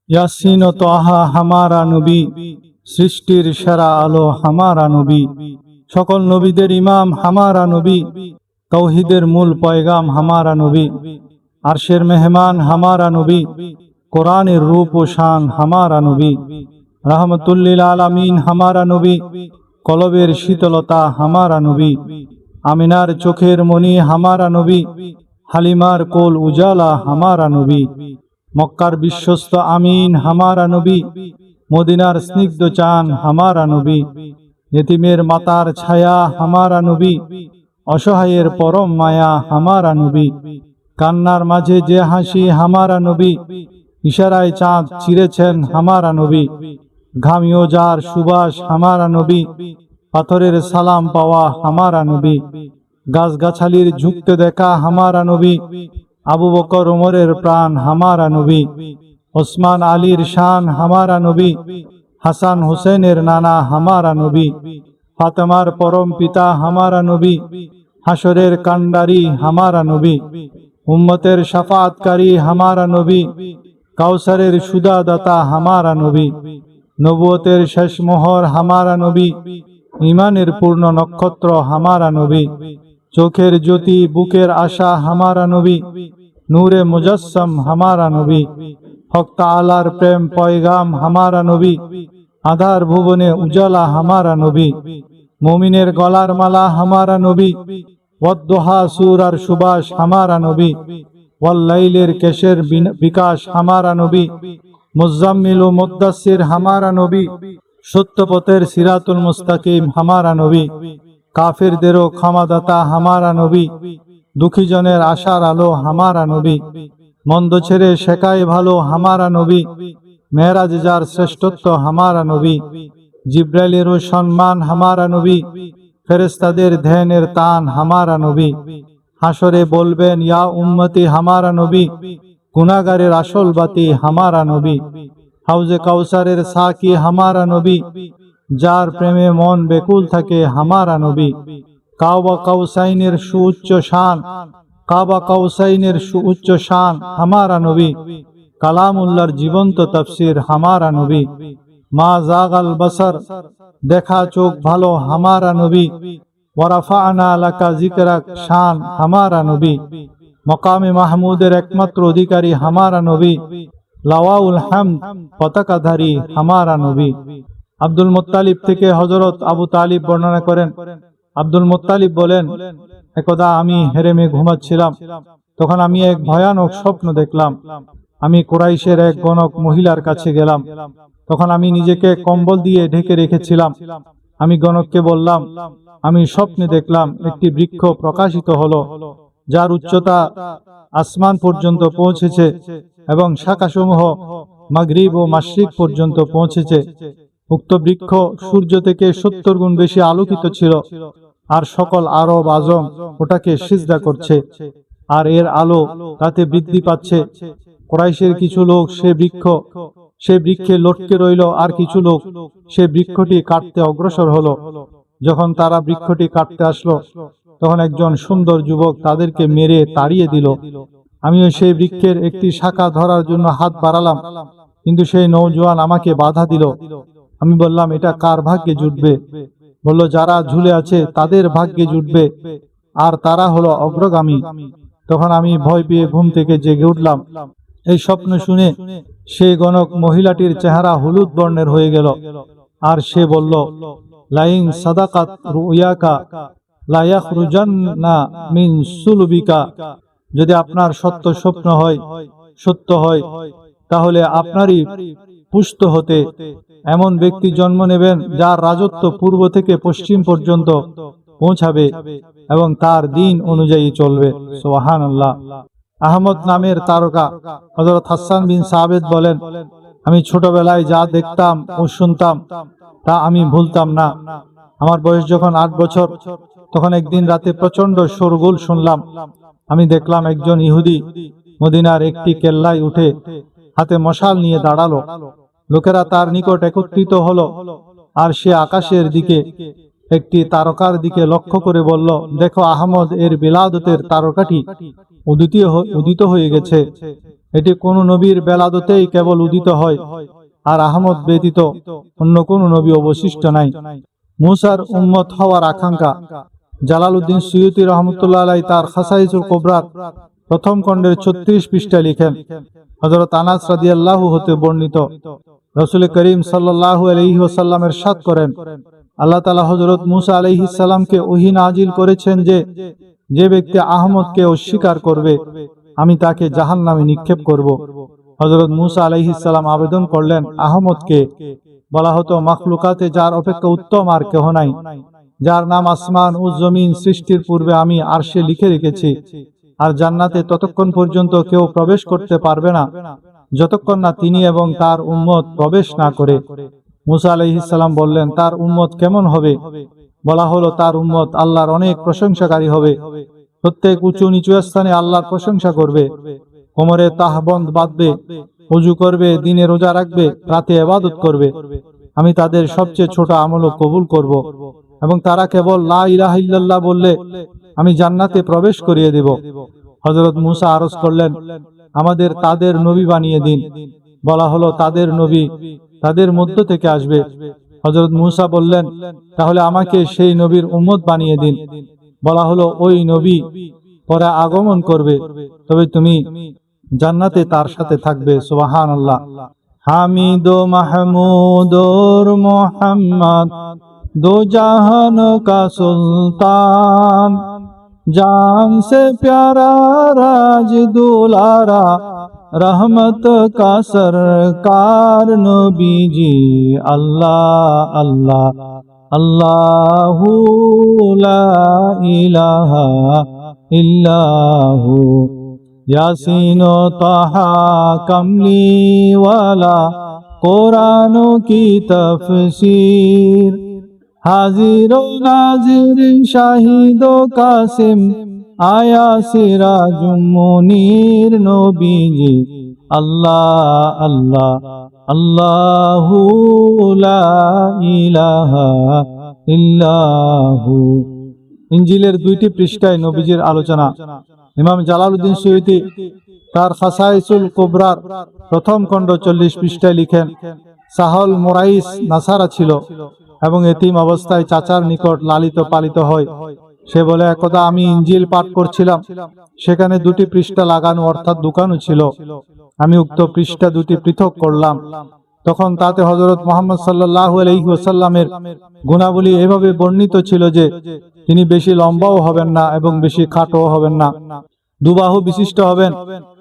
ইয়াসিন ও তাহা হামারা নবী, সৃষ্টির সেরা আলো হামারা নবী, সকল নবীদের ইমাম হামারা নবী, তৌহিদের মূল পয়গাম হামারা নবী, আরশের মেহমান হামারা নবী, কোরআনের রূপ ও শান হামারা নবী, রহমতুল্লিল আলামিন হামারা নবী, কলবের শীতলতা হামারা নবী, আমিনার চোখের মণি হামারা নবী, হালিমার কোল উজালা হামারা নবী, মক্কার বিশ্বস্ত আমিন হামারা নবী, মদিনার স্নিগ্ধ চান হামারা নবী, ইতিমের মাতার ছায়া হামারা নবী, অসহায়ের পরম মায়া হামারা নবী, কান্নার মাঝে যে হাসি হামারা নবী, ইশারায় চাঁদ চিরেছেন হামারা নবী, ঘামিও যার সুবাস হামারা নবী, পাথরের সালাম পাওয়া হামারা নবী, গাছগাছালির ঝুঁকতে দেখা হামারা নবী, আবু বকর ওমরের প্রাণ হামারা নবী, ওসমান আলীর শান হামারা নবী, হাসান হোসেনের নানা হামারা নবী, ফাতেমার পরম পিতা হামারা নবী, হাসরের কান্ডারি হামারা নবী, উম্মতের শাফাআতকারী হামারা নবী, কাউসারের সুদাদাতা হামারা নবী, নবুয়তের শেষ মোহর হামারা নবী, ঈমানের পূর্ণ নক্ষত্র হামারা নবী, চোখের জ্যোতি বুকের আশা হামারা নবী, নূরে মুজাসসাম হামারা নবী, হক তাআলার প্রেম পয়গাম হামারা নবী, আধার ভুবনে উজালা হামারা নবী, মুমিনের গলার মালা হামারা নবী, ওয়াদ্দুহা সূরার সুবাস হামারা নবী, ওয়াল্লাইলের কেশের বিকাশ হামারা নবী, মুজাম্মিল ও মুদ্দাসসির হামারা নবী, সত্যপথের সিরাতুল মুস্তাকিম হামারা নবী, কাফিরদেরও ক্ষমাদাতা হামারা নবী, দুঃখীজনের আশার আলো হামারা নবী, মন্দ ছেড়ে শেখায় ভালো হামারা নবী, মেরাজ যার শ্রেষ্ঠত্ব হামারা নবী, জিব্রাইলেরও সম্মান হামারা নবী, ফেরেশতাদের ধ্যানের তান হামারা নবী, হাসরে বলবেন ইয়া উম্মতি হামারা নবী, গুনাহগারের আসল বাতি হামারা নবী, হাউজে কাউসারের সাকি হামারা নবী, যার প্রেমে মন বেকুল থাকে হামারা নবী, কাবা কাউসাইনের সুউচ্চ শান, কাবা কাউসাইনের সুউচ্চ শান হামারা নবী, কালামুল্লাহর জীবন্ত তাফসীর হামারা নবী, মা জাগাল বসর দেখা চোখ ভালো হামারা নবী, ওয়ারাফা'না লাকা যিকরাক শান হামারা নবী, মকামে মাহমুদের একমাত্র অধিকারী হামারা নবী, লাওয়াউল হামদ পতাকাধারী হামারা নবী। আব্দুল মুত্তালিব থেকে হযরত আবু তালিব বর্ণনা করেন, আব্দুল মুত্তালিব বলেন, একদা আমি হেরেমে ঘুমাচ্ছিলাম, তখন আমি এক ভয়ানক স্বপ্ন দেখলাম। আমি কুরাইশের এক গণক মহিলার কাছে গেলাম, তখন আমি নিজেকে কম্বল দিয়ে ঢেকে রেখেছিলাম। আমি গণককে বললাম, আমি স্বপ্নে দেখলাম একটি বৃক্ষ প্রকাশিত হলো, যার উচ্চতা আসমান পর্যন্ত পৌঁছেছে এবং শাখাসমূহ মাগরিব ও মাশরিক পর্যন্ত পৌঁছেছে। উক্ত বৃক্ষ সূর্য থেকে 70 গুণ বেশি আলোকিত ছিল, আর সকল আরব আজম ওটাকে সিজদা করছে, আর এর আলো তাতে বৃদ্ধি পাচ্ছে। কুরাইশের কিছু লোক সে বৃক্ষে লটকে রইল, আর কিছু লোক সে বৃক্ষটি কাটতে অগ্রসর হলো। যখন তারা বৃক্ষটি কাটতে আসলো, তখন একজন সুন্দর যুবক তাদেরকে মেরে তাড়িয়ে দিল। আমিও সেই বৃক্ষের একটি শাখা ধরার জন্য হাত বাড়ালাম, কিন্তু সেই নওজোয়ান আমাকে বাধা দিল। আমি বললাম, এটা কার ভাগ্যে জুটবে? বলল, যারা ঝুলে আছে তাদের ভাগ্যে জুটবে, আর তারা হলো অগ্রগামী। তখন আমি ভয় পেয়ে ঘুম থেকে জেগে উঠলাম। এই স্বপ্ন শুনে সেই গণক মহিলাটির চেহারা হলুদ বর্ণের হয়ে গেল, আর সে বলল, লাইন সাদাকাত রুয়াকা লা ইয়াখরুজান্না মিন সুলবিকা, যদি আপনার সত্য হয় তাহলে আপনারই পুষ্ট হতে এমন ব্যক্তি জন্ম নেবেন যার রাজত্ব পূর্ব থেকে পশ্চিম পর্যন্ত পৌঁছাবে এবং তার দিন অনুযায়ী চলবে। সুবহানাল্লাহ। আহমদ নামের তারকা হযরত হাসান বিন সাবিত বলেন, আমি ছোটবেলায় যা দেখতাম ও শুনতাম তা আমি ভুলতাম না। আমার বয়স যখন 8 বছর, তখন একদিন রাতে প্রচন্ড শোরগোল শুনলাম। আমি দেখলাম একজন ইহুদি মদিনার একটি কেল্লায় উঠে হাতে মশাল নিয়ে দাঁড়ালো। লোকেরা তার নিকট একত্রিত হলো, আর সে আকাশের দিকে একটি তারকার দিকে লক্ষ্য করে বলল, দেখো, আহমদ এর বিলাদতের তারকাটি উদিত হয়ে গেছে। এটি কোন নবীর বেলাদতেই কেবল উদিত হয়, আর আহমদ ব্যতীত অন্য কোন নবী অবশিষ্ট নাই। মুসার উম্মত হওয়ার আকাঙ্ক্ষা। জালালউদ্দিন সুয়ুতী রহমতুল্লাহ আলাইহি তার খাসাইসুল কুবরার প্রথম খণ্ডের 36 পৃষ্ঠায় লিখেন, হযরত আনাস রাদিয়াল্লাহু হতে বর্ণিত, রাসূল করিম সাল্লাল্লাহু আলাইহি ওয়াসাল্লাম ইরশাদ করেন, আল্লাহ তাআলা হযরত মুসা আলাইহিস সালামকে ওহী নাজিল করেছেন যে ব্যক্তি আহমদকে অস্বীকার করবে আমি তাকে জাহান্নামে নিক্ষেপ করব। হযরত মুসা আলাইহিস সালাম আবেদন করলেন আহমদকে। বলা হতো, মাখলুকাতে যার অপেক্ষা উত্তম আর কেহ নাই, যার নাম আসমান ও জমিন সৃষ্টির পূর্বে আমি আরশে লিখে রেখেছি, আর জান্নাতে ততক্ষণ পর্যন্ত কেউ প্রবেশ করতে পারবে না যতক্ষণ না তিনি এবং তার উম্মত প্রবেশ না করে। মুসা আলাইহিস সালাম বললেন, তার উম্মত কেমন হবে? বলা হলো, তার উম্মত আল্লাহর অনেক প্রশংসাকারী হবে, প্রত্যেক উঁচু নিচু স্থানে আল্লাহর প্রশংসা করবে, কোমরে তাহবন্দ বাঁধবে, ওযু করবে, দিনে রোজা রাখবে, রাতে ইবাদত করবে। আমি তাদের সবচেয়ে ছোট আমলও কবুল করব, এবং তারা কেবল লা ইলাহা ইল্লাল্লাহ বললে আমি জান্নাতে প্রবেশ করিয়ে দেব। হযরত মুসা আরজ করলেন, আমাদের তাদের নবী বানিয়ে দিন। বলা হলো, তাদের নবী তাদের মধ্য থেকে আসবে। হযরত মুসা বললেন, তাহলে আমাকে সেই নবীর উম্মত বানিয়ে দিন। বলা হলো, ওই নবী পরে আগমন করবে, তবে তুমি জান্নাতে তার সাথে থাকবে। সুবহানাল্লাহ। হামিদ ও মাহমুদ ওর মোহাম্মদ दो जहान का सुल्तान, जान से प्यारा राज दुलारा, रहमत का सरकार नबी जी। अल्लाह अल्लाह अल्लाहु ला इलाहा इल्लाहु, यासीन व ताहा कमली वाला, कुरान की तफसीर, हाजिर नाजिर शाहिद कासिम, आया सिराज मुनीर नबी जी। अल्लाह अल्लाह अल्लाहु ला इलाहा इल्लाहु। ইনজিলের 2টি পৃষ্ঠায় নবীজির আলোচনা। ইমাম জালালউদ্দিন সুয়ুতী তার খাসাইসুল কুবরার প্রথম খণ্ড 40 পৃষ্ঠায় লিখেন, সাহল মোরাইস নাসারা ছিল এবং এতিম অবস্থায় চাচার নিকট লালিত পালিত হয়। সে বলে, একদা আমি ইনজিল পাঠ করছিলাম, সেখানে 2টি পৃষ্ঠা লাগানো অর্থাৎ দোকানও ছিল। আমি উক্ত পৃষ্ঠা 2টি পৃথক করলাম। তখন তাতে হযরত মুহাম্মদ সাল্লাল্লাহু আলাইহি ওয়াসাল্লামের গুণাবলী এভাবে বর্ণিত ছিল যে তিনি বেশি লম্বাও হবেন না এবং বেশি খাটোও হবেন না, দুবাহু বিশিষ্ট হবেন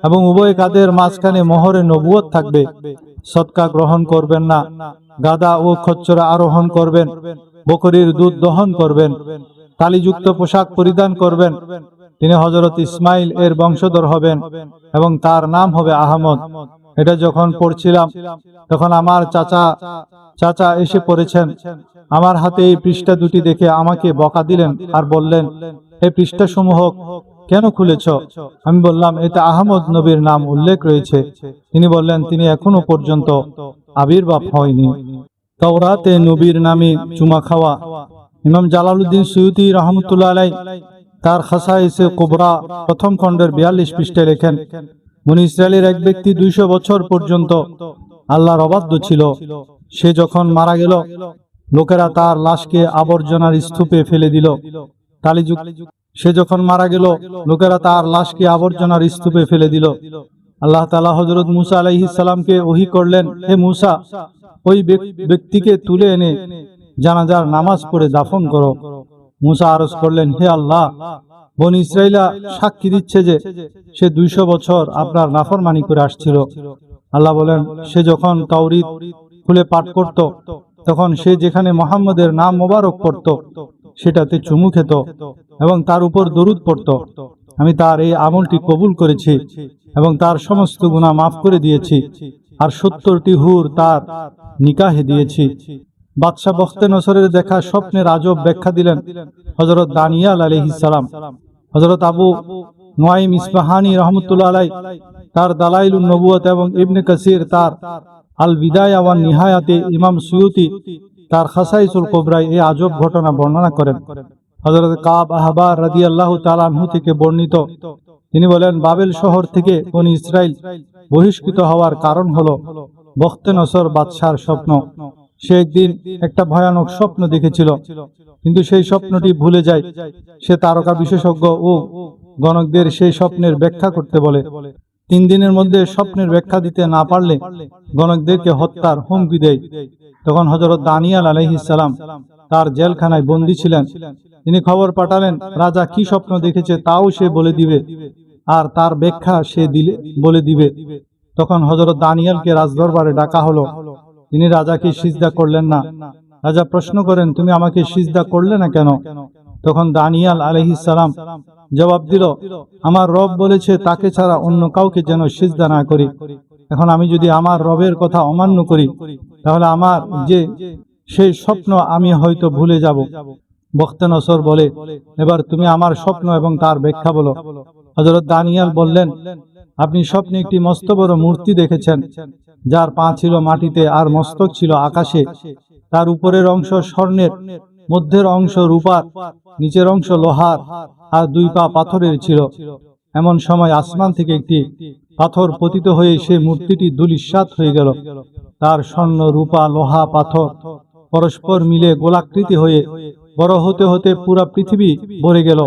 এবং উভয় কাঁধের মাঝখানে মোহরে নবুয়ত থাকবে। সদকা গ্রহণ করবেন না, গাদা ও খচ্চরে আরোহণ করবেন, বকরির দুধ দহন করবেন, তালিযুক্ত পোশাক পরিধান করবেন। তিনি হযরত ইসমাইল এর বংশধর হবেন এবং তার নাম হবে আহমদ। এটা যখন পড়ছিলাম তখন আমার চাচা এসে পড়েছেন। আমার হাতে এই পৃষ্ঠা 2টি দেখে আমাকে বকা দিলেন আর বললেন, এই পৃষ্ঠাসমূহ কেন খুলেছ? আমি বললাম, এতে আহমদ নবীর নাম উল্লেখ রয়েছে। তিনি বললেন, তিনি এখনো পর্যন্ত আবির্ভাব হয়নি। তাওরাতে নবীর নামে চুমা খাওয়া। ইমাম জালালউদ্দিন সুয়ুতী রহমতুল্লাহ আলাইহি তার খাসাইসে কুবরা প্রথম খণ্ডের 42 পৃষ্ঠায় লেখেন, বনী ইসরায়েলের এক ব্যক্তি 200 বছর পর্যন্ত আল্লাহর অবাধ্য ছিল। সে যখন মারা গেল, লোকেরা তার লাশকে আবর্জনার স্তূপে ফেলে দিল। আল্লাহ তাআলা হযরত মুসা আলাইহিস সালামকে ওহী করলেন, হে মুসা, ওই ব্যক্তিকে তুলে এনে জানাজার নামাজ পড়ে দাফন করো। মুসা আরজ করলেন, হে আল্লাহ, বনী ইসরাইলা সাক্ষী দিচ্ছে যে সে 200 বছর আপনার নাফরমানি করে আসছিল। আল্লাহ বলেন, সে যখন তাওরীত খুলে পাঠ করত তখন সে যেখানে মুহাম্মদের নাম মোবারক পড়ত সেটাতে চুমু খেত এবং তার উপর দরুদ পড়ত। আমি তার এই আমলটি কবুল করেছি এবং তার সমস্ত গুনাহ মাফ করে দিয়েছি, আর 70টি হুর তার নিকাহে দিয়েছি। বাদশাহ বখতে নসরের দেখা স্বপ্নের আজব ব্যাখ্যা দিলেন হযরত দানিয়াল আলাইহিস সালাম। হযরত আবু নুআইম ইসফাহানি রহমতুল্লাহ আলাইহি তার দালাইলুন নবুয়ত এবং ইবনে কাসির তার আল বিদায়া ওয়ান নিহায়াতে, ইমাম সুয়ুতী তার খাসাইসুল কুবরায় এই আজব ঘটনা বর্ণনা করেন। হযরত কাব আহবার রাদিয়াল্লাহু তাআলা আনহু থেকে বর্ণিত, তিনি বলেন, বাবেল শহর থেকে বনি ইসরাইল বহিষ্কৃত হওয়ার কারণ হলো বখতে-নসর বাদশার স্বপ্ন। সে একদিন একটা ভয়ানক স্বপ্ন দেখেছিল, কিন্তু সেই স্বপ্নটি ভুলে যায়। সে তারকা বিশেষজ্ঞ ও গণকদের সেই স্বপ্নের ব্যাখ্যা করতে বলে। 3 দিনের মধ্যে স্বপ্নের ব্যাখ্যা দিতে না পারলে গণকদেরকে হত্যার হুমকি দেয়। তখন হযরত দানিয়াল আলাইহিস সালাম তার জেলখানায় বন্দী ছিলেন। তিনি খবর পাঠালেন, রাজা কি স্বপ্ন দেখেছে তাও সে বলে দিবে, আর তার ব্যাখ্যা সে বলে দিবে। তখন হযরত দানিয়ালকে রাজদরবারে ডাকা হলো। তিনি রাজাকে সিজদা করলেন না। রাজা প্রশ্ন করেন, তুমি আমাকে সিজদা করলে না কেন? তখন দানিয়াল আলাইহিস সালাম জবাব দিল, আমার রব বলেছে তাকে ছাড়া অন্য কাউকে যেন সিজদা না করি। এখন আমি যদি আমার রবের কথা অমান্য করি, তাহলে আমার যে সেই স্বপ্ন আমি হয়তো ভুলে যাব। বখতে-নসর বলে, এবার তুমি আমার স্বপ্ন এবং তার ব্যাখ্যা বলো। হযরত দানিয়াল বললেন, আপনি স্বপ্নে একটি মস্ত বড় মূর্তি দেখেছেন, যার পা ছিল মাটিতে আর মস্তক ছিল আকাশে। তার উপরের অংশ স্বর্ণের, মধ্যের অংশ রূপার, নিচের অংশ লোহার, আর 2 পা পাথরের ছিল। এমন সময় আসমান থেকে একটি পাথর পতিত হয়ে সেই মূর্তিটি ধূলিসাৎ হয়ে গেল। তার স্বর্ণ, রূপা, লোহা, পাথর পরস্পর মিলে গোলাকৃতি হয়ে বড় হতে হতে পুরা পৃথিবী ভরে গেল।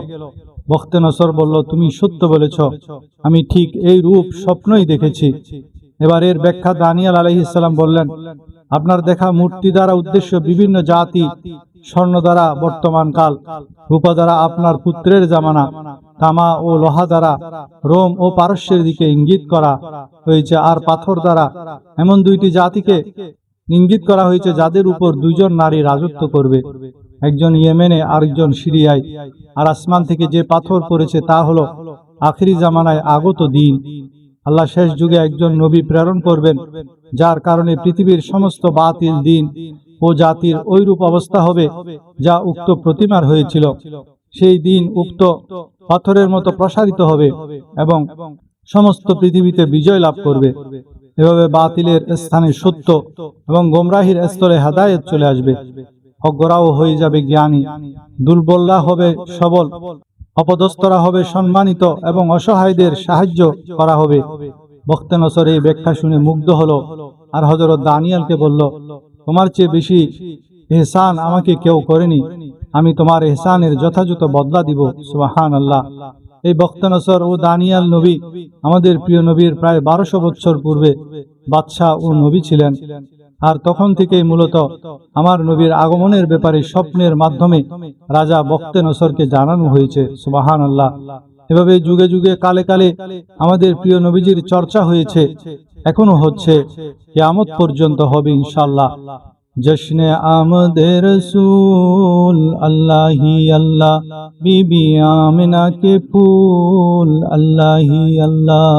বখতে-নসর বলল, তুমি সত্য বলেছ, আমি ঠিক এই রূপ স্বপ্নই দেখেছি। এবার এর ব্যাখ্যা দানিয়াল আলাইহিস সালাম বললেন, আপনার দেখা মূর্তি দ্বারা উদ্দেশ্য বিভিন্ন জাতি, স্বর্ণ দ্বারা বর্তমান কাল, রূপা দ্বারা আপনার পুত্রের জামানা, তামা ও লোহা দ্বারা রোম ও পারস্যের দিকে ইঙ্গিত করা হয়েছে, আর পাথর দ্বারা এমন 2টি জাতিকে ইঙ্গিত করা হয়েছে যাদের উপর 2 জন নারী রাজত্ব করবে, একজন ইয়েমেনে আরেকজন সিরিয়ায়। আর আসমান থেকে যে পাথর পড়েছে তা হলো আখিরি জামানায় আগত দিন। আল্লাহ শেষ যুগে একজন নবী প্রেরণ করবেন, যার কারণে পৃথিবীর সমস্ত বাতিল দিন ও জাতির ওইরূপ অবস্থা হবে যা উক্ত প্রতিমার হয়েছিল। সেই দিন উক্ত পাথরের মতো প্রসারিত হবে এবং সমস্ত পৃথিবীতে বিজয় লাভ করবে। এভাবে বাতিলের স্থানে সত্য এবং গোমরাহির স্তরে হেদায়েত চলে আসবে। অজ্ঞরাও হয়ে যাবে জ্ঞানী, দুর্বলরা হবে সবল, অপদস্থরা হবে সম্মানিত এবং অসহায়দের সাহায্য করা হবে। বখতে-নসর এই ব্যাখ্যা শুনে মুগ্ধ হলো আর হযরত দানিয়ালকে বলল, তোমার চেয়ে বেশি ইহসান আমাকে কেউ করেনি, আমি তোমার ইহসানের যথাযথ বদলা দিব। সুবহানাল্লাহ। এই বখতে-নসর ও দানিয়াল নবী আমাদের প্রিয় নবীর প্রায় 1200 বছর পূর্বে বাদশাহ ও নবী ছিলেন। আর তখন থেকেই মূলত আমার নবীর আগমনের ব্যাপারে স্বপ্নের মাধ্যমে রাজা বখতে-নসরকে জানানো হয়েছে। সুবহানাল্লাহ। এভাবে যুগে যুগে কালে কালে আমাদের প্রিয় নবীজির চর্চা হয়েছে, এখনো হচ্ছে, কিয়ামত পর্যন্ত হবে ইনশাআল্লাহ। জশ্নে আমদে রসূল আল্লাহি আল্লাহ, বিবি আমিনা के फूल अल्लाही अल्लाह।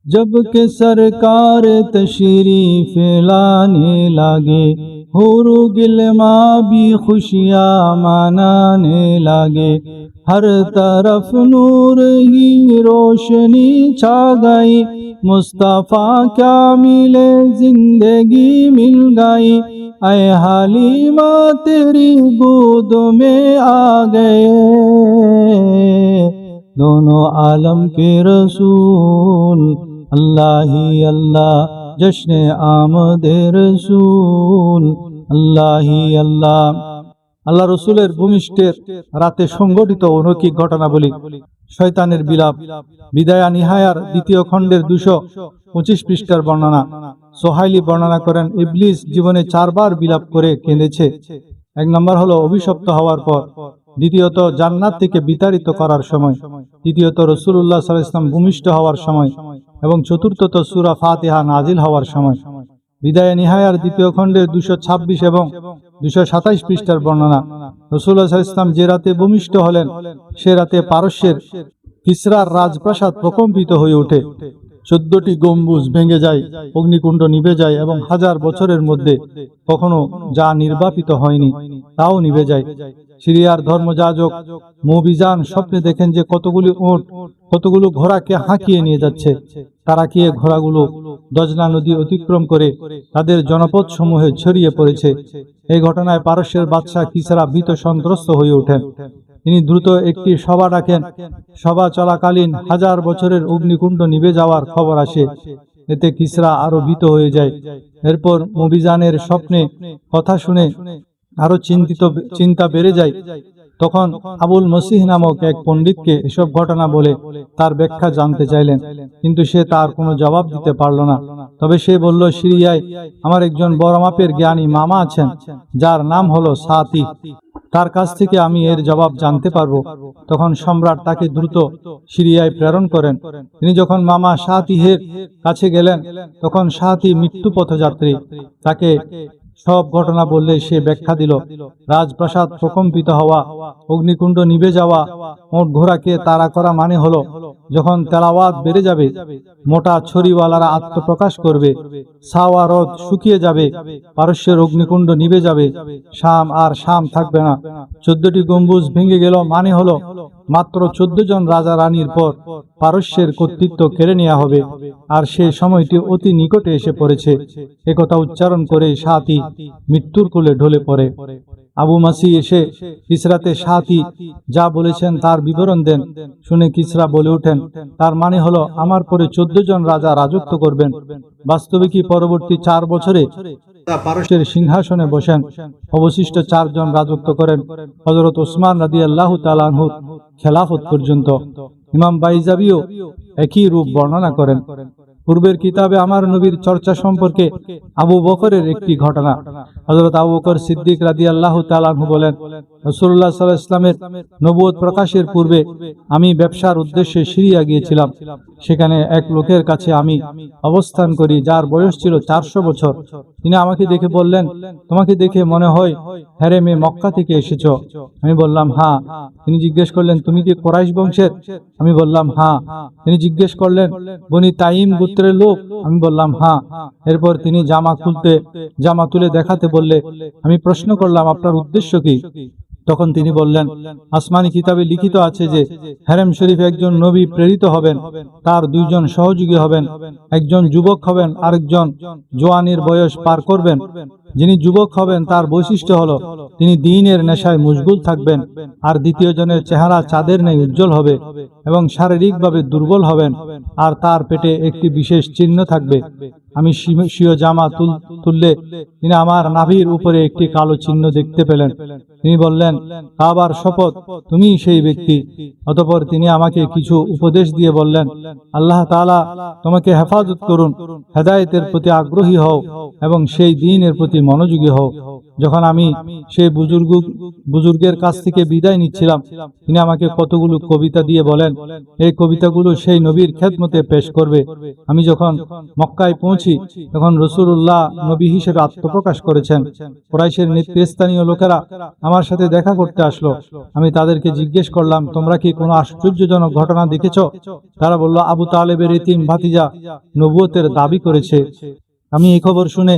जब के सरकार तशरीफ लाने लागे, हुरू गिलमा भी खुशियाँ मनाने लागे। हर तरफ नूर ही रोशनी छा गई, मुस्तफा क्या मिले जिंदगी मिल गई। ऐ हालिमा तेरी गोद में आ गए, दोनों आलम के रसूल अल्लाही अल्लाह। जश्न आमदे रसूल अल्लाही अल्लाह। আল্লাহ রসুলের ভূমিষ্ঠের রাতে সংঘটিত অলৌকিক ঘটনাবলী। শয়তানের বিলাপ। বিদায়া নিহায়ার 2য় খণ্ডের 225 পৃষ্ঠার বর্ণনা। সোহাইলি বর্ণনা করেন, ইবলিস জীবনে 4 বার বিলাপ করে কেঁদেছে। 1 নম্বর হলো অভিশপ্ত হওয়ার পর, দ্বিতীয়ত জান্নাত থেকে বিতাড়িত করার সময়, তৃতীয়ত রাসূলুল্লাহ সাল্লাল্লাহু আলাইহি ওয়াসাল্লাম ভূমিষ্ঠ হওয়ার সময়, এবং চতুর্থত সূরা ফাতিহা নাজিল হওয়ার সময়। বিদায়া নিহায়ার 2য় খণ্ডের 226 এবং 227 পৃষ্ঠার বর্ণনা। রাসূলুল্লাহ সাল্লাল্লাহু আলাইহি ওয়াসাল্লাম যে রাতে ভূমিষ্ঠ হলেন, সে রাতে পারস্যের কিসরার রাজপ্রাসাদ প্রকম্পিত হয়ে ওঠে। 14টি গম্বুজ ভেঙে যায়, অগ্নিকুণ্ড নিভে যায় এবং 1000 বছরের মধ্যে কখনো যা নির্বাপিত হয়নি তাও নিভে যায়। সিরিয়ার ধর্মযাজক মুবিজান স্বপ্নে দেখেন যে কতগুলি উট কতগুলো ঘোড়াকে হাঁকিয়ে নিয়ে যাচ্ছে। তারা কি ঘোড়াগুলো দজনা নদী অতিক্রম করে তাদের জনপদ সমূহে ছড়িয়ে পড়েছে। এই ঘটনায় পারস্যের বাদশাহ কিসরা ভীত সন্ত্রস্ত হয়ে ওঠেন। তিনি দ্রুত একটি সভা ডাকেন। সভা চলাকালীন 1000 বছরের অগ্নিকুণ্ড নিভে যাওয়ার খবর আসে। এতে কিসরা আরো ভীত হয়ে যায়। এরপর মুবিজানের স্বপ্নে কথা শুনে আরো চিন্তা বেড়ে যায়। তখন আবুল মসিহ নামক এক পণ্ডিতকে এসব ঘটনা বলে তার ব্যাখ্যা জানতে চাইলেন, কিন্তু সে তার কোনো জবাব দিতে পারল না। তবে সে বলল, সিরিয়ায় আমার একজন বড় মাপের জ্ঞানী মামা আছেন, যার নাম হলো সাতি। তার কাছ থেকে আমি এর জবাব জানতে পারবো। তখন সম্রাট তাকে দ্রুত সিরিয়ায় প্রেরণ করেন। তিনি যখন মামা সাতিহের কাছে গেলেন, তখন সাতি মৃত্যু পথযাত্রী। তাকে সব ঘটনা বললে সে ব্যাখ্যা দিল। রাজপ্রাসাদ প্রকম্পিত হওয়া, অগ্নিকুণ্ড নিভে যাওয়া, ওট ঘোড়াকে তাড়া করা মানে হলো যখন তেলাওয়াত বেড়ে যাবে, মোটা ছড়িওয়ালারা আত্মপ্রকাশ করবে, সাওয়া হ্রদ শুকিয়ে যাবে, পারস্যের অগ্নিকুণ্ড নিভে যাবে, শাম থাকবে না, 14টি গম্বুজ ভেঙে গেল মানে হলো মাত্র 14 জন রাজা রানীর পর পারস্যের কর্তৃত্ব কেড়ে নেওয়া হবে, আর সে সময়টি অতি নিকটে এসে পড়েছে। একথা উচ্চারণ করে সাতি মৃত্যুর কোলে ঢলে পড়ে। আবু মাসি এসে কিসরাতে সাতি যা বলেছেন তার বিবরণ দেন। শুনে কিসরা বলে ওঠেন, তার মানে হলো আমার পরে 14 জন রাজা রাজত্ব করবেন। বাস্তবিকই পরবর্তী 4 বছরে পারস্যের সিংহাসনে বসেন। অবশিষ্ট 4 জন রাজত্ব করেন হযরত ওসমান রাদিয়াল্লাহু তাআলা আনহুর খেলাফত পর্যন্ত। ইমাম বাইজাবিও একই রূপ বর্ণনা করেন। পূর্বের কিতাবে আমার নবীর চর্চা সম্পর্কে আবু বকরের একটি ঘটনা। হযরত আবু বকর সিদ্দিক রাদিয়াল্লাহু তাআলা আনহু বলেন, রাসূলুল্লাহ সাল্লাল্লাহু আলাইহি ওয়াসাল্লামের নবুয়ত প্রকাশের পূর্বে আমি ব্যবসার উদ্দেশ্যে সিরিয়া গিয়েছিলাম। সেখানে এক লোকের কাছে আমি অবস্থান করি, যার বয়স ছিল 400 বছর। তিনি আমাকে দেখে বললেন, তোমাকে দেখে মনে হয় হেরেমে মক্কা থেকে এসেছো। আমি বললাম, হ্যাঁ। তিনি জিজ্ঞেস করলেন, তুমি কি কুরাইশ বংশের? আমি বললাম, হ্যাঁ। তিনি জিজ্ঞেস করলেন, বনি তাইম গোত্রের লোক? আমি বললাম, হ্যাঁ। এরপর তিনি জামা তুলে দেখাতে বললে আমি প্রশ্ন করলাম, আপনার উদ্দেশ্য কি? তখন তিনি বললেন, আসমানি কিতাবে লিখিত আছে যে হেরেম শরীফ একজন নবী প্রেরিত হবেন, তার 2 জন সহযোগী হবেন, একজন যুবক হবেন, আরেকজন জোয়ানির বয়স পার করবেন। যিনি যুবক হবেন তার বৈশিষ্ট্য হলো তিনি দ্বীনের নেশায় মশগুল থাকবেন, আর দ্বিতীয় জনের চেহারা চাঁদের ন্যায় উজ্জ্বল হবে এবং শারীরিকভাবে দুর্বল হবেন, আর তার পেটে একটি বিশেষ চিহ্ন থাকবে। আমি স্বীয় জামা তুললে তিনি আমার নাভির উপরে একটি কালো চিহ্ন দেখতে পেলেন। তিনি বললেন, কাবার শপথ, তুমিই সেই ব্যক্তি। অতঃপর তিনি আমাকে কিছু উপদেশ দিয়ে বললেন, আল্লাহ তাআলা তোমাকে হেফাজত করুন, হেদায়েতের প্রতি আগ্রহী হও এবং সেই দ্বীনের প্রতি মনোযোগী হও। যখন আমি সেই বুজুর্গের কাছ থেকে বিদায় নিচ্ছিলাম, তিনি আমাকে কতগুলো কবিতা দিয়ে বলেন, এই কবিতাগুলো সেই নবীর খেদমতে পেশ করবে। আমি যখন মক্কায় পৌঁছি, তখন রাসূলুল্লাহ নবী হিসেবে আত্মপ্রকাশ করেছেন। কুরাইশের নেতৃস্থানীয় লোকেরা আমার সাথে দেখা করতে আসলো। আমি তাদেরকে জিজ্ঞেস করলাম, তোমরা কি কোনো আশ্চর্যজনক ঘটনা দেখেছো? তারা বলল, আবু তালেবের এতিম ভাতিজা নবুয়তের দাবি করেছে। আমি এই খবর শুনে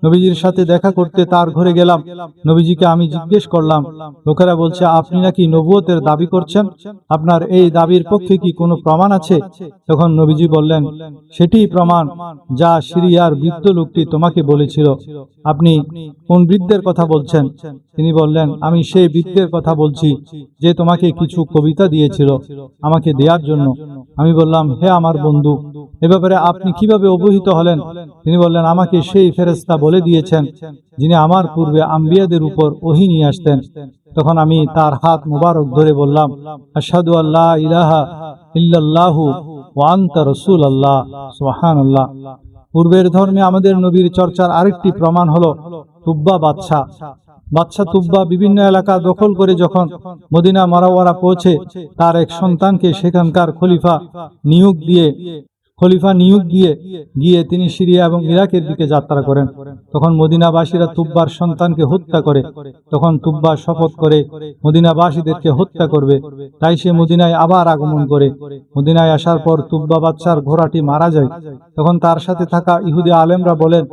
নবীজির সাথে দেখা করতে তার ঘরে গেলাম। নবীজিকে আমি জিজ্ঞেস করলাম, লোকেরা বলছে আপনি নাকি নবুয়তের দাবি করছেন, আপনার এই দাবির পক্ষে কি কোনো প্রমাণ আছে? তখন নবীজি বললেন, সেটিই প্রমাণ যা সিরিয়ার বৃদ্ধ লোকটি তোমাকে বলেছিল। আপনি কোন বৃদ্ধের কথা বলছেন? তিনি বললেন, আমি সেই বৃদ্ধের কথা বলছি যে তোমাকে কিছু কবিতা দিয়েছিল আমাকে দেওয়ার জন্য। আমি বললাম, হে আমার বন্ধু, এ ব্যাপারে আপনি কিভাবে অবহিত হলেন? তিনি বললেন, আমাকে সেই ফেরেশতা বলে দিয়েছেন যিনি আমার পূর্বে আম্বিয়াদের উপর ওহী নিয়ে আসতেন। তখন আমি তার হাত মুবারক ধরে বললাম, আশহাদু আল্লা ইলাহা ইল্লাল্লাহু ওয়া আনতা রাসূলুল্লাহ। সুবহানাল্লাহ। পূর্বের ধর্মে আমাদের নবীর চর্চার আরেকটি প্রমাণ হলো তুব্বা বাদশা তুব্বা বিভিন্ন এলাকা দখল করে যখন মদিনা মুনাওয়ারা পৌঁছে, তার এক সন্তানকে সেখানকার খলিফা নিয়োগ দিয়ে খলিফা নিয়োগ গিয়ে তিনি সিরিয়া এবং ইরাকের দিকে যাত্রা করেন। তখন মদিনাবাসীরা তুব্বার সন্তানকে হত্যা করে। তখন তুব্বা শপথ করে মদিনাবাসীদেরকে হত্যা করবে। তাই সে মদিনায় আবার আগমন করে। মদিনায় আসার পর তুব্বা বাদশার ঘোড়াটি মারা যায়। তখন তার সাথে থাকা ইহুদি আলেমরা বলেন,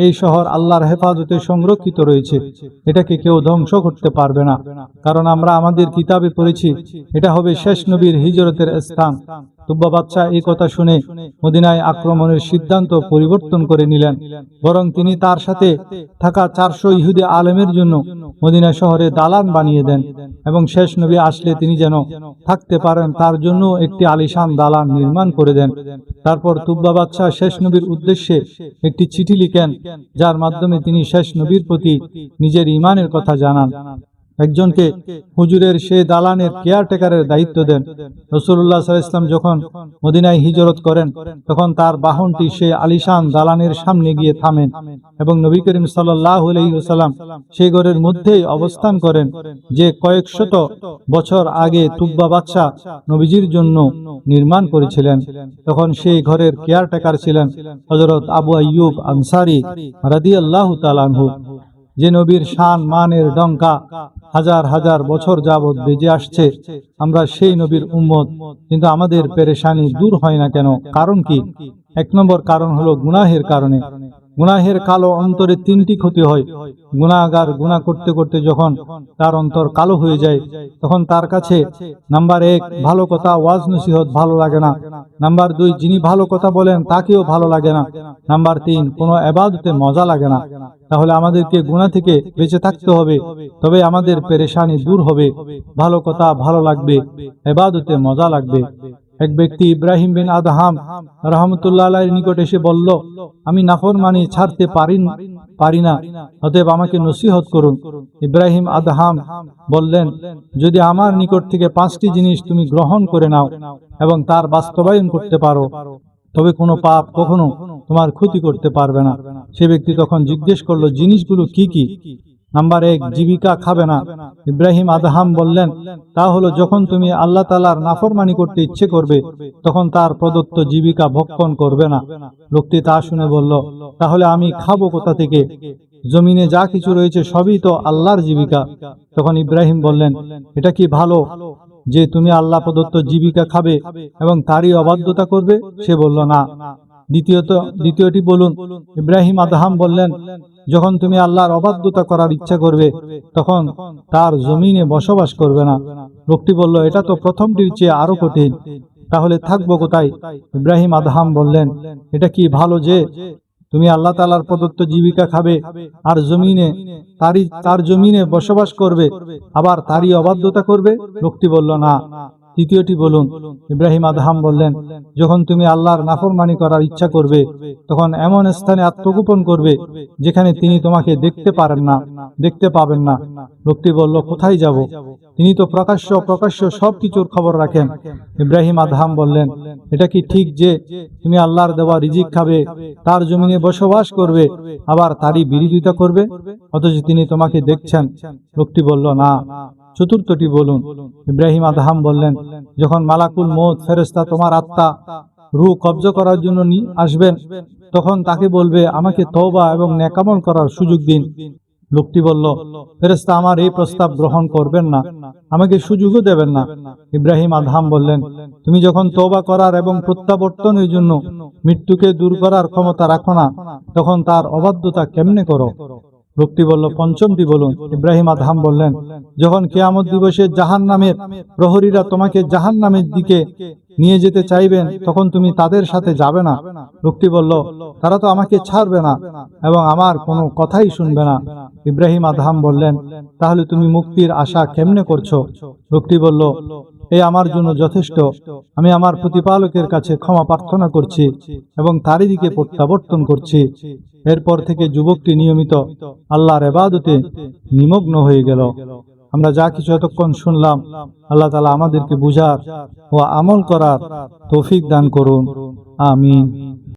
এই শহর আল্লাহর হেফাজতে সংরক্ষিত রয়েছে, এটাকে কেউ ধ্বংস করতে পারবে না, কারণ আমরা আমাদের কিতাবে পড়েছি এটা হবে শেষ নবীর হিজরতের স্থান। তুব্বা বাদশা এই কথা শুনে মদিনায় আক্রমণের সিদ্ধান্ত পরিবর্তন করে নিলেন। বরং তিনি তার সাথে থাকা 400 ইহুদি আলেমের জন্য মদিনা শহরে দালান বানিয়ে দেন এবং শেষ নবী আসলে তিনি যেন থাকতে পারেন তার জন্য একটি আলিশান দালান নির্মাণ করে দেন। তারপর তুব্বা বাদশা শেষ নবীর উদ্দেশ্যে একটি চিঠি লিখেন, যার মাধ্যমে তিনি শেষ নবীর প্রতি নিজের ঈমানের কথা জানান। একজনকে হুজুরের সে দালানের কেয়ারটেকারের দায়িত্ব দেন। রাসূলুল্লাহ সাল্লাল্লাহু আলাইহি ওয়াসাল্লাম যখন মদিনায় হিজরত করেন তখন তার বাহনটি সে আলিশান দালানের সামনে গিয়ে থামেন এবং নবী করিম সাল্লাল্লাহু আলাইহি ওয়াসাল্লাম সেই ঘরের মধ্যেই অবস্থান করেন যে কয়েক শত বছর আগে তুব্বা বাদশা নবীজির জন্য নির্মাণ করেছিলেন। তখন সেই ঘরের কেয়ারটেকার ছিলেন হযরত আবু আইয়ুব আনসারী রাদিয়াল্লাহু তাআলা আনহু, যে নবীর শান মানের ডঙ্কা হাজার হাজার বছর যাবৎ বেজে আসছে। আমরা সেই নবীর উম্মত, কিন্তু আমাদের পেরেশানি দূর হয় না কেন? কারণ কি? 1 নম্বর কারণ হলো গুনাহের কারণে। গুনাহের কালো অন্তরে 3টি ক্ষতি হয়। গুনাহগার গুনাহ করতে করতে যখন তার অন্তর কালো হয়ে যায় তখন তার কাছে নাম্বার 1 ভালো কথা ওয়াজ নসিহত ভালো লাগে না, নাম্বার 2 যিনি ভালো কথা বলেন তাকেও ভালো লাগে না, নাম্বার 3 কোনো ইবাদতে মজা লাগে না। তাহলে আমাদেরকে গুনাহ থেকে বেঁচে থাকতে হবে, তবে আমাদের পেরেশানি দূর হবে, ভালো কথা ভালো লাগবে, ইবাদতে মজা লাগবে। এক ব্যক্তি ইব্রাহিম বিন আদহাম রাহমাতুল্লাহ আলাইহির নিকট এসে বলল, আমি নাফরমানি ছাড়তে পারি না, অতএব আমাকে নসিহত করুন। ইব্রাহিম আদহাম বললেন, যদি আমার নিকট থেকে 5টি জিনিস তুমি গ্রহণ করে নাও এবং তার বাস্তবায়ন করতে পারো তবে কোনো পাপ কখনো তোমার ক্ষতি করতে পারবে না। সে ব্যক্তি তখন জিজ্ঞেস করলো, জিনিসগুলো কি কি? নাম্বার 1 জীবিকা খাবে না। ইব্রাহিম আদহাম বললেন, তা হলো যখন তুমি আল্লাহ তাআলার নাফরমানি করতে ইচ্ছে করবে তখন তার প্রদত্ত জীবিকা ভক্ষণ করবে না। লোকটি তা শুনে বলল, তাহলে আমি খাবো কোথা থেকে? জমিনে যা কিছু রয়েছে সবই তো আল্লাহর জীবিকা। তখন ইব্রাহিম বললেন, এটা কি ভালো যে তুমি আল্লাহ প্রদত্ত জীবিকা খাবে এবং তারই অবাধ্যতা করবে? সে বলল, না। দ্বিতীয়টি বলুন। ইব্রাহিম আদহাম বললেন, যখন তুমি আল্লাহর অবাধ্যতা করার ইচ্ছা করবে তখন তার জমিনে বসবাস করবে না। লোকটি বলল, এটা তো প্রথমটির চেয়ে আরো কঠিন, তাহলে থাকবো কোথায়? ইব্রাহিম আদহাম বললেন, এটা কি ভালো যে তুমি আল্লাহ তাআলার প্রদত্ত জীবিকা খাবে আর তার জমিনে বসবাস করবে, আবার তারই অবাধ্যতা করবে? লোকটি বলল, না। তৃতীয়টি বলুন। ইব্রাহিম আদহাম বললেন, যখন তুমি আল্লাহর নাফরমানি করার ইচ্ছা করবে তখন এমন স্থানে আত্মগোপন করবে যেখানে তিনি তোমাকে দেখতে পাবেন না। লোকটি বলল, কোথায় যাব? তিনি তো প্রকাশ্য সবকিছুর খবর রাখেন। ইব্রাহিম আদহাম বললেন, এটা কি ঠিক যে তুমি আল্লাহর দেওয়া রিজিক খাবে, তার জমিনে বসবাস করবে, আবার তারই বিরোধিতা করবে, অথচ তিনি তোমাকে দেখছেন? লোকটি বলল, না। চতুর্থটি বলুন। ইব্রাহিম আদহাম বললেন, যখন মালাকুল মউত ফেরেশতা তোমার আত্মা রূহ কবজা করার জন্য আসবেন তখন তাকে বলবে, আমাকে তওবা এবং নেকামল করার সুযোগ দিন। লোকটি বলল, ফেরেশতা আমার এই প্রস্তাব গ্রহণ করবেন না, আমাকে সুযোগও দেবেন না। ইব্রাহিম আদহাম বললেন, তুমি যখন তওবা করার এবং প্রত্যাবর্তনের জন্য মৃত্যুকে দূর করার ক্ষমতা রাখো না তখন তার অবাধ্যতা কেমনে করো? লোকটি বলল, পঞ্চমটি বলুন। ইব্রাহিম আদহাম বললেন, যখন কিয়ামত দিবসে জাহান্নামের প্রহরীরা তোমাকে জাহান্নামের দিকে নিয়ে যেতে চাইবেন তখন তুমি তাদের সাথে যাবে না। লোকটি বলল, তারা তো আমাকে ছাড়বে না এবং আমার কোনো কথাই শুনবে না। ইব্রাহিম আদহাম বললেন, তাহলে তুমি মুক্তির আশা কেমনে করছো? লোকটি বলল, এ আমার জন্য যথেষ্ট। আমি আমার প্রতিপালকের কাছে ক্ষমা প্রার্থনা করছি এবং তারই দিকে প্রত্যাবর্তন করছি। এরপর থেকে যুবকটি নিয়মিত আল্লাহর ইবাদতে নিমগ্ন হয়ে গেল। আমরা যা কিছু এতক্ষণ শুনলাম, আল্লাহ তাআলা আমাদেরকে বুঝার ও আমল করার তৌফিক দান করুন। আমিন।